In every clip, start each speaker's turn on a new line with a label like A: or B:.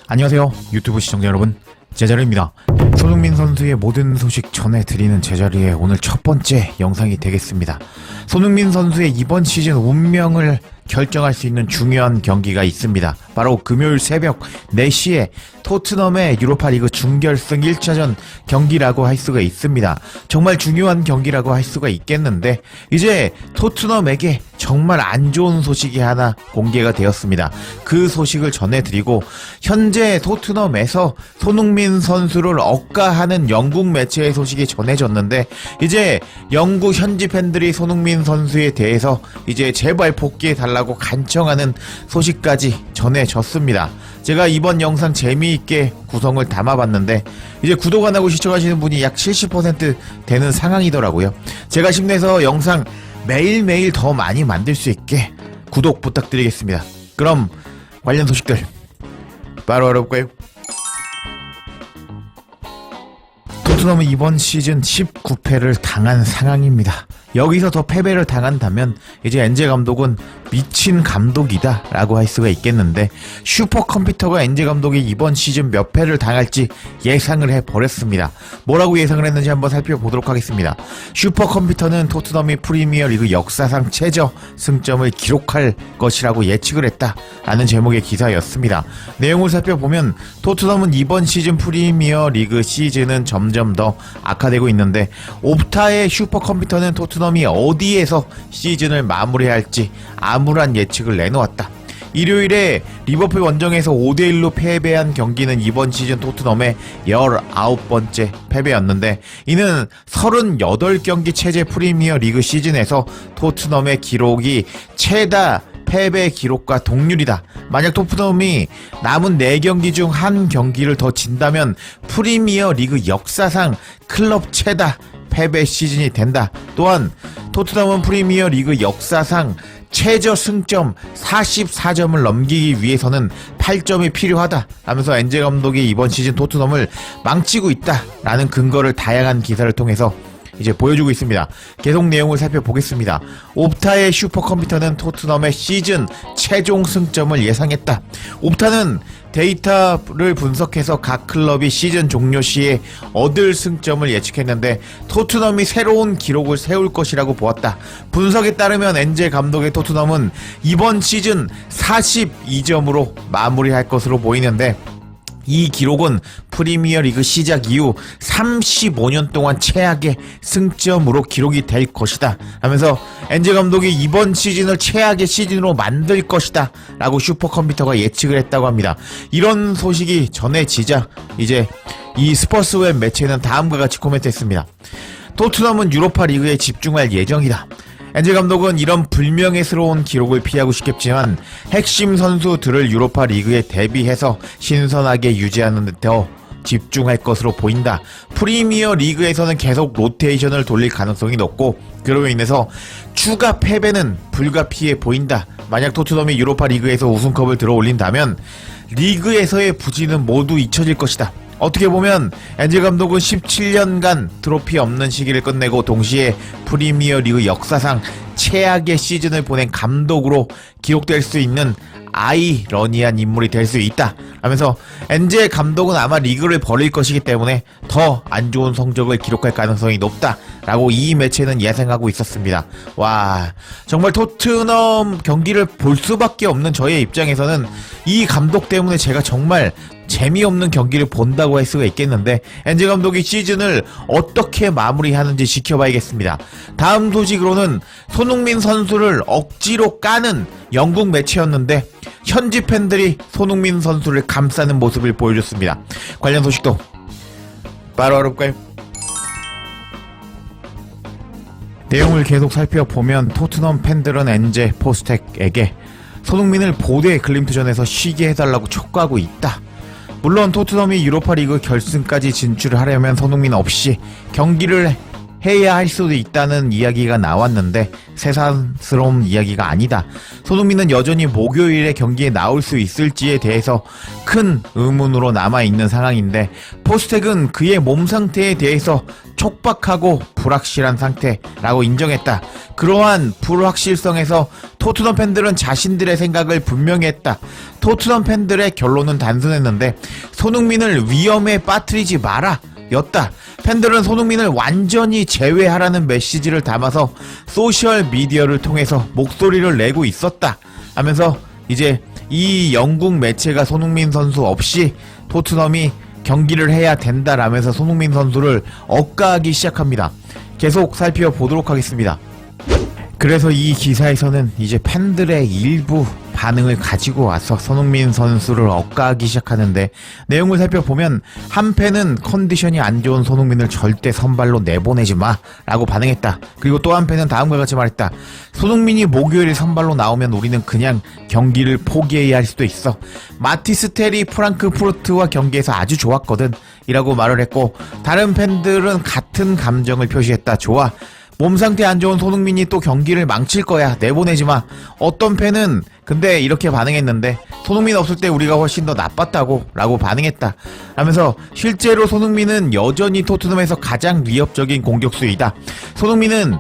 A: 안녕하세요 유튜브 시청자 여러분, 제자리입니다. 손흥민 선수의 모든 소식 전해드리는 제자리의 오늘 첫 번째 영상이 되겠습니다. 손흥민 선수의 이번 시즌 운명을 결정할 수 있는 중요한 경기가 있습니다. 바로 금요일 새벽 4시에 토트넘의 유로파리그 준결승 1차전 경기라고 할 수가 있습니다. 정말 중요한 경기라고 할 수가 있겠는데, 이제 토트넘에게 정말 안 좋은 소식이 하나 공개가 되었습니다. 그 소식을 전해드리고, 현재 토트넘에서 손흥민 선수를 억가하는 영국 매체의 소식이 전해졌는데, 이제 영국 현지 팬들이 손흥민 선수에 대해서 이제 제발 복귀해달라고 간청하는 소식까지 전해졌습니다. 제가 이번 영상 재미있게 구성을 담아봤는데, 이제 구독 안 하고 시청하시는 분이 약 70% 되는 상황이더라고요. 제가 힘내서 영상 매일매일 더 많이 만들 수 있게 구독 부탁드리겠습니다. 그럼 관련 소식들 바로 알아볼까요? 토트넘은 이번 시즌 19패를 당한 상황입니다. 여기서 더 패배를 당한다면 이제 엔제 감독은 미친 감독이다 라고 할 수가 있겠는데, 슈퍼컴퓨터가 엔제 감독이 이번 시즌 몇 패를 당할지 예상을 해버렸습니다. 뭐라고 예상을 했는지 한번 살펴보도록 하겠습니다. 슈퍼컴퓨터는 토트넘이 프리미어리그 역사상 최저 승점을 기록할 것이라고 예측을 했다 라는 제목의 기사였습니다. 내용을 살펴보면 토트넘은 이번 시즌 프리미어리그 시즌은 점점 더 악화되고 있는데, 옵타의 슈퍼컴퓨터는 토트넘이 어디에서 시즌을 마무리할지 암울한 예측을 내놓았다. 일요일에 리버풀 원정에서 5대1로 패배한 경기는 이번 시즌 토트넘의 19번째 패배였는데, 이는 38경기 체제 프리미어 리그 시즌에서 토트넘의 기록이 최다 패배 기록과 동률이다. 만약 토트넘이 남은 4경기 중 한 경기를 더 진다면 프리미어 리그 역사상 클럽 최다 패배 시즌이 된다. 또한 토트넘은 프리미어 리그 역사상 최저 승점 44점을 넘기기 위해서는 8점이 필요하다 하면서 엔제 감독이 이번 시즌 토트넘을 망치고 있다 라는 근거를 다양한 기사를 통해서 이제 보여주고 있습니다. 계속 내용을 살펴보겠습니다. 옵타의 슈퍼컴퓨터는 토트넘의 시즌 최종 승점을 예상했다. 옵타는 데이터를 분석해서 각 클럽이 시즌 종료 시에 얻을 승점을 예측했는데, 토트넘이 새로운 기록을 세울 것이라고 보았다. 분석에 따르면 엔제 감독의 토트넘은 이번 시즌 42점으로 마무리할 것으로 보이는데, 이 기록은 프리미어리그 시작 이후 35년 동안 최악의 승점으로 기록이 될 것이다 하면서 엔제 감독이 이번 시즌을 최악의 시즌으로 만들 것이다 라고 슈퍼컴퓨터가 예측을 했다고 합니다. 이런 소식이 전해지자 이제 이 스퍼스웹 매체는 다음과 같이 코멘트했습니다. 토트넘은 유로파 리그에 집중할 예정이다. 엔제 감독은 이런 불명예스러운 기록을 피하고 싶겠지만 핵심 선수들을 유로파 리그에 대비해서 신선하게 유지하는 데 더 집중할 것으로 보인다. 프리미어 리그에서는 계속 로테이션을 돌릴 가능성이 높고, 그로 인해서 추가 패배는 불가피해 보인다. 만약 토트넘이 유로파 리그에서 우승컵을 들어올린다면 리그에서의 부진은 모두 잊혀질 것이다. 어떻게 보면 엔제 감독은 17년간 트로피 없는 시기를 끝내고 동시에 프리미어 리그 역사상 최악의 시즌을 보낸 감독으로 기록될 수 있는 아이러니한 인물이 될 수 있다 하면서, 엔제 감독은 아마 리그를 버릴 것이기 때문에 더 안 좋은 성적을 기록할 가능성이 높다 라고 이 매체는 예상하고 있었습니다. 와, 정말 토트넘 경기를 볼 수밖에 없는 저의 입장에서는 이 감독 때문에 제가 정말 재미없는 경기를 본다고 할 수가 있겠는데, 엔제 감독이 시즌을 어떻게 마무리하는지 지켜봐야겠습니다. 다음 소식으로는 손흥민 선수를 억지로 까는 영국 매체였는데, 현지 팬들이 손흥민 선수를 감싸는 모습을 보여줬습니다. 관련 소식도 바로 알아볼까요? 내용을 계속 살펴보면 토트넘 팬들은 엔제 포스텍에게 손흥민을 보대 글림트전에서 쉬게 해달라고 촉구하고 있다. 물론 토트넘이 유로파리그 결승까지 진출을 하려면 손흥민 없이 경기를 해야 할 수도 있다는 이야기가 나왔는데 새삼스러운 이야기가 아니다. 손흥민은 여전히 목요일에 경기에 나올 수 있을지에 대해서 큰 의문으로 남아있는 상황인데 포스텍은 그의 몸 상태에 대해서 촉박하고 불확실한 상태라고 인정했다. 그러한 불확실성에서 토트넘 팬들은 자신들의 생각을 분명히 했다. 토트넘 팬들의 결론은 단순했는데 손흥민을 위험에 빠뜨리지 마라 였다. 팬들은 손흥민을 완전히 제외하라는 메시지를 담아서 소셜 미디어를 통해서 목소리를 내고 있었다 하면서 이제 이 영국 매체가 손흥민 선수 없이 토트넘이 경기를 해야 된다라면서 손흥민 선수를 억까하기 시작합니다. 계속 살펴보도록 하겠습니다. 그래서 이 기사에서는 이제 팬들의 일부 반응을 가지고 와서 손흥민 선수를 억까하기 시작하는데 내용을 살펴보면 한 팬은 컨디션이 안 좋은 손흥민을 절대 선발로 내보내지 마 라고 반응했다. 그리고 또 한 팬은 다음과 같이 말했다. 손흥민이 목요일 선발로 나오면 우리는 그냥 경기를 포기해야 할 수도 있어. 마티스텔이 프랑크푸르트와 경기에서 아주 좋았거든 이라고 말을 했고 다른 팬들은 같은 감정을 표시했다. 좋아. 몸 상태 안 좋은 손흥민이 또 경기를 망칠 거야. 내보내지 마. 어떤 팬은 근데 이렇게 반응했는데 손흥민 없을 때 우리가 훨씬 더 나빴다고 라고 반응했다. 하면서 실제로 손흥민은 여전히 토트넘에서 가장 위협적인 공격수이다. 손흥민은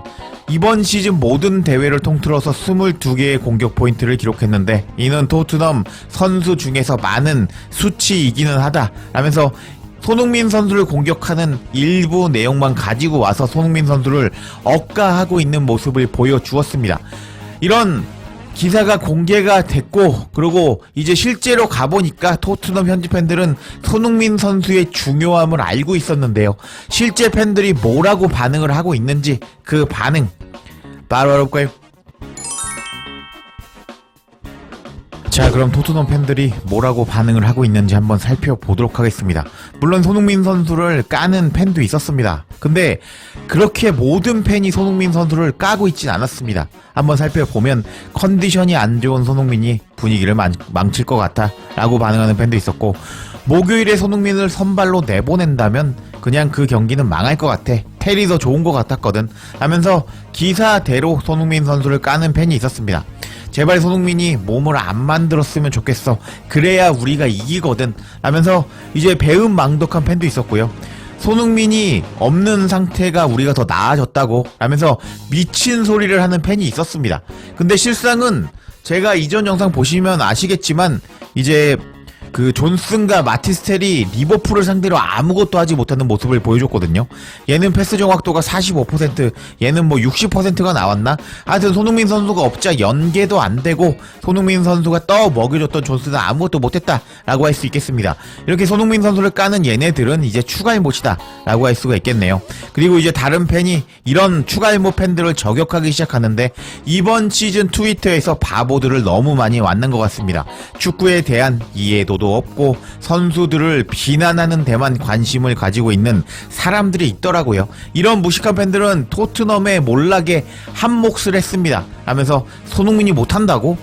A: 이번 시즌 모든 대회를 통틀어서 22개의 공격 포인트를 기록했는데 이는 토트넘 선수 중에서 많은 수치이기는 하다. 라면서 손흥민 선수를 공격하는 일부 내용만 가지고 와서 손흥민 선수를 억까하고 있는 모습을 보여주었습니다. 이런 기사가 공개가 됐고 그리고 이제 실제로 가보니까 토트넘 현지 팬들은 손흥민 선수의 중요함을 알고 있었는데요. 실제 팬들이 뭐라고 반응을 하고 있는지 그 반응 바로 알아볼까요? 자, 그럼 토트넘 팬들이 뭐라고 반응을 하고 있는지 한번 살펴보도록 하겠습니다. 물론 손흥민 선수를 까는 팬도 있었습니다. 근데 그렇게 모든 팬이 손흥민 선수를 까고 있진 않았습니다. 한번 살펴보면 컨디션이 안 좋은 손흥민이 분위기를 망칠 것 같아 라고 반응하는 팬도 있었고 목요일에 손흥민을 선발로 내보낸다면 그냥 그 경기는 망할 것 같아. 테리 더 좋은 것 같았거든 하면서 기사대로 손흥민 선수를 까는 팬이 있었습니다. 제발 손흥민이 몸을 안 만들었으면 좋겠어. 그래야 우리가 이기거든 하면서 이제 배은망덕한 팬도 있었고요. 손흥민이 없는 상태가 우리가 더 나아졌다고 하면서 미친 소리를 하는 팬이 있었습니다. 근데 실상은 제가 이전 영상 보시면 아시겠지만 이제 그 존슨과 마티스텔이 리버풀을 상대로 아무것도 하지 못하는 모습을 보여줬거든요. 얘는 패스 정확도가 45%, 얘는 뭐 60%가 나왔나? 하여튼 손흥민 선수가 없자 연계도 안 되고 손흥민 선수가 떠 먹여줬던 존슨은 아무것도 못했다 라고 할 수 있겠습니다. 이렇게 손흥민 선수를 까는 얘네들은 이제 추가할못이다 라고 할 수가 있겠네요. 그리고 이제 다른 팬이 이런 추가할못 팬들을 저격하기 시작하는데 이번 시즌 트위터에서 바보들을 너무 많이 왔는 것 같습니다. 축구에 대한 이해도도 없고 선수들을 비난하는 데만 관심을 가지고 있는 사람들이 있더라고요. 이런 무식한 팬들은 토트넘의 몰락에 한 몫을 했습니다 하면서 손흥민이 못한다고?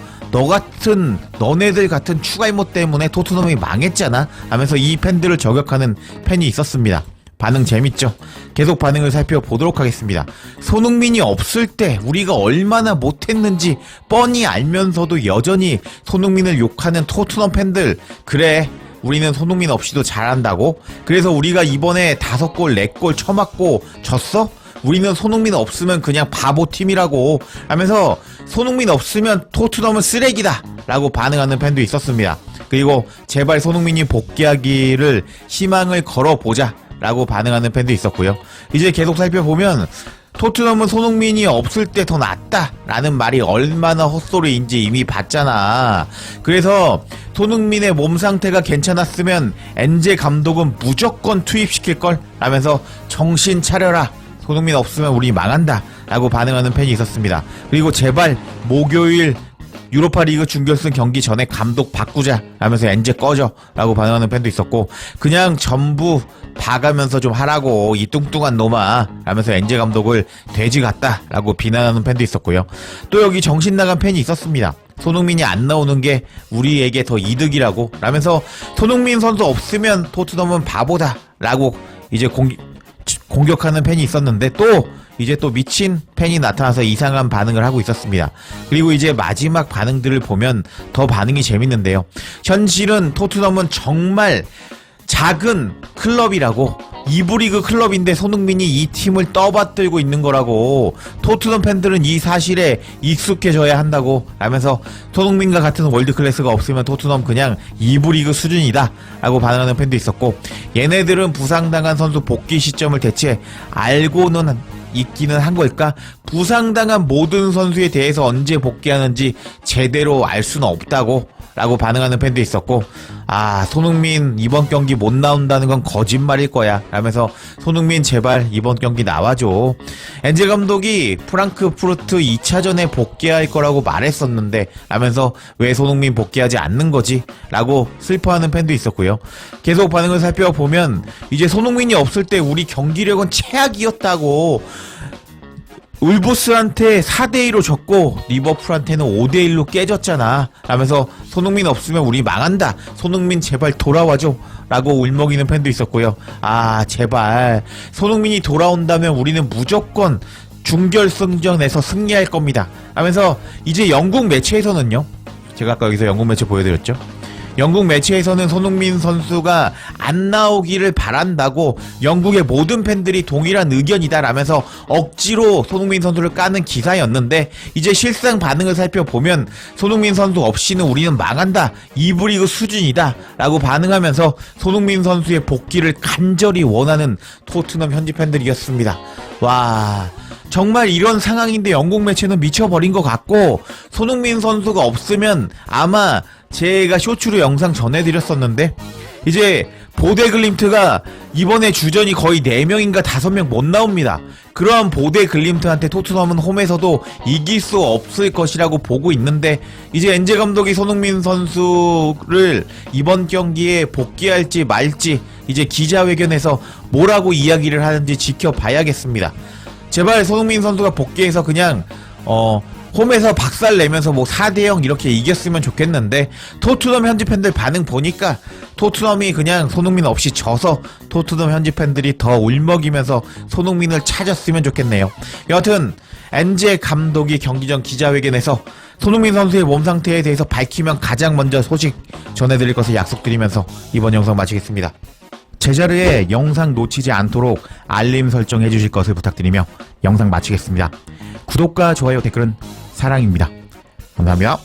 A: 너네들 같은 추가할못 때문에 토트넘이 망했잖아 하면서 이 팬들을 저격하는 팬이 있었습니다. 반응 재밌죠? 계속 반응을 살펴보도록 하겠습니다. 손흥민이 없을 때 우리가 얼마나 못했는지 뻔히 알면서도 여전히 손흥민을 욕하는 토트넘 팬들, 그래 우리는 손흥민 없이도 잘한다고? 그래서 우리가 이번에 5골 4골 쳐맞고 졌어? 우리는 손흥민 없으면 그냥 바보 팀이라고 하면서 손흥민 없으면 토트넘은 쓰레기다 라고 반응하는 팬도 있었습니다. 그리고 제발 손흥민이 복귀하기를 희망을 걸어보자 라고 반응하는 팬도 있었고요. 이제 계속 살펴보면 토트넘은 손흥민이 없을 때 더 낫다 라는 말이 얼마나 헛소리인지 이미 봤잖아. 그래서 손흥민의 몸 상태가 괜찮았으면 엔제 감독은 무조건 투입시킬걸 라면서 정신 차려라, 손흥민 없으면 우리 망한다 라고 반응하는 팬이 있었습니다. 그리고 제발 목요일 유로파리그 준결승 경기 전에 감독 바꾸자 하면서 엔제 꺼져 라고 반응하는 팬도 있었고 그냥 전부 봐가면서 좀 하라고 이 뚱뚱한 놈아 라면서 엔제 감독을 돼지 같다 라고 비난하는 팬도 있었고요. 또 여기 정신 나간 팬이 있었습니다. 손흥민이 안 나오는 게 우리에게 더 이득이라고 라면서 손흥민 선수 없으면 토트넘은 바보다 라고 이제 공격하는 팬이 있었는데 또 이제 또 미친 팬이 나타나서 이상한 반응을 하고 있었습니다. 그리고 이제 마지막 반응들을 보면 더 반응이 재밌는데요. 현실은 토트넘은 정말 작은 클럽이라고, 2부 리그 클럽인데 손흥민이 이 팀을 떠받들고 있는 거라고, 토트넘 팬들은 이 사실에 익숙해져야 한다고 하면서 손흥민과 같은 월드클래스가 없으면 토트넘 그냥 2부 리그 수준이다 라고 반응하는 팬도 있었고, 얘네들은 부상당한 선수 복귀 시점을 대체 알고는 있기는 한 걸까? 부상당한 모든 선수에 대해서 언제 복귀하는지 제대로 알 수는 없다고 라고 반응하는 팬도 있었고, 손흥민 이번 경기 못 나온다는 건 거짓말일 거야 라면서 손흥민 제발 이번 경기 나와줘. 엔젤 감독이 프랑크푸르트 2차전에 복귀할 거라고 말했었는데 라면서 왜 손흥민 복귀하지 않는 거지? 라고 슬퍼하는 팬도 있었고요. 계속 반응을 살펴보면 이제 손흥민이 없을 때 우리 경기력은 최악이었다고, 울브스한테 4대2로 졌고 리버풀한테는 5대1로 깨졌잖아 라면서 손흥민 없으면 우리 망한다, 손흥민 제발 돌아와줘 라고 울먹이는 팬도 있었고요. 제발 손흥민이 돌아온다면 우리는 무조건 준결승전에서 승리할 겁니다 하면서 이제 영국 매체에서는요, 제가 아까 여기서 영국 매체 보여드렸죠, 영국 매체에서는 손흥민 선수가 안 나오기를 바란다고 영국의 모든 팬들이 동일한 의견이다 라면서 억지로 손흥민 선수를 까는 기사였는데, 이제 실상 반응을 살펴보면 손흥민 선수 없이는 우리는 망한다, 2부 리그 수준이다 라고 반응하면서 손흥민 선수의 복귀를 간절히 원하는 토트넘 현지 팬들이었습니다. 와, 정말 이런 상황인데 영국 매체는 미쳐버린 것 같고, 손흥민 선수가 없으면 아마 제가 쇼츠로 영상 전해드렸었는데 이제 보데글림트가 이번에 주전이 거의 4명인가 5명 못 나옵니다. 그러한 보데글림트한테 토트넘은 홈에서도 이길 수 없을 것이라고 보고 있는데, 이제 엔제 감독이 손흥민 선수를 이번 경기에 복귀할지 말지 이제 기자회견에서 뭐라고 이야기를 하는지 지켜봐야겠습니다. 제발 손흥민 선수가 복귀해서 그냥 홈에서 박살 내면서 4대0 이렇게 이겼으면 좋겠는데, 토트넘 현지 팬들 반응 보니까 토트넘이 그냥 손흥민 없이 져서 토트넘 현지 팬들이 더 울먹이면서 손흥민을 찾았으면 좋겠네요. 여하튼 엔제 감독이 경기 전 기자회견에서 손흥민 선수의 몸 상태에 대해서 밝히면 가장 먼저 소식 전해드릴 것을 약속드리면서 이번 영상 마치겠습니다. 제자리에 영상 놓치지 않도록 알림 설정해 주실 것을 부탁드리며 영상 마치겠습니다. 구독과 좋아요, 댓글은 사랑입니다. 감사합니다.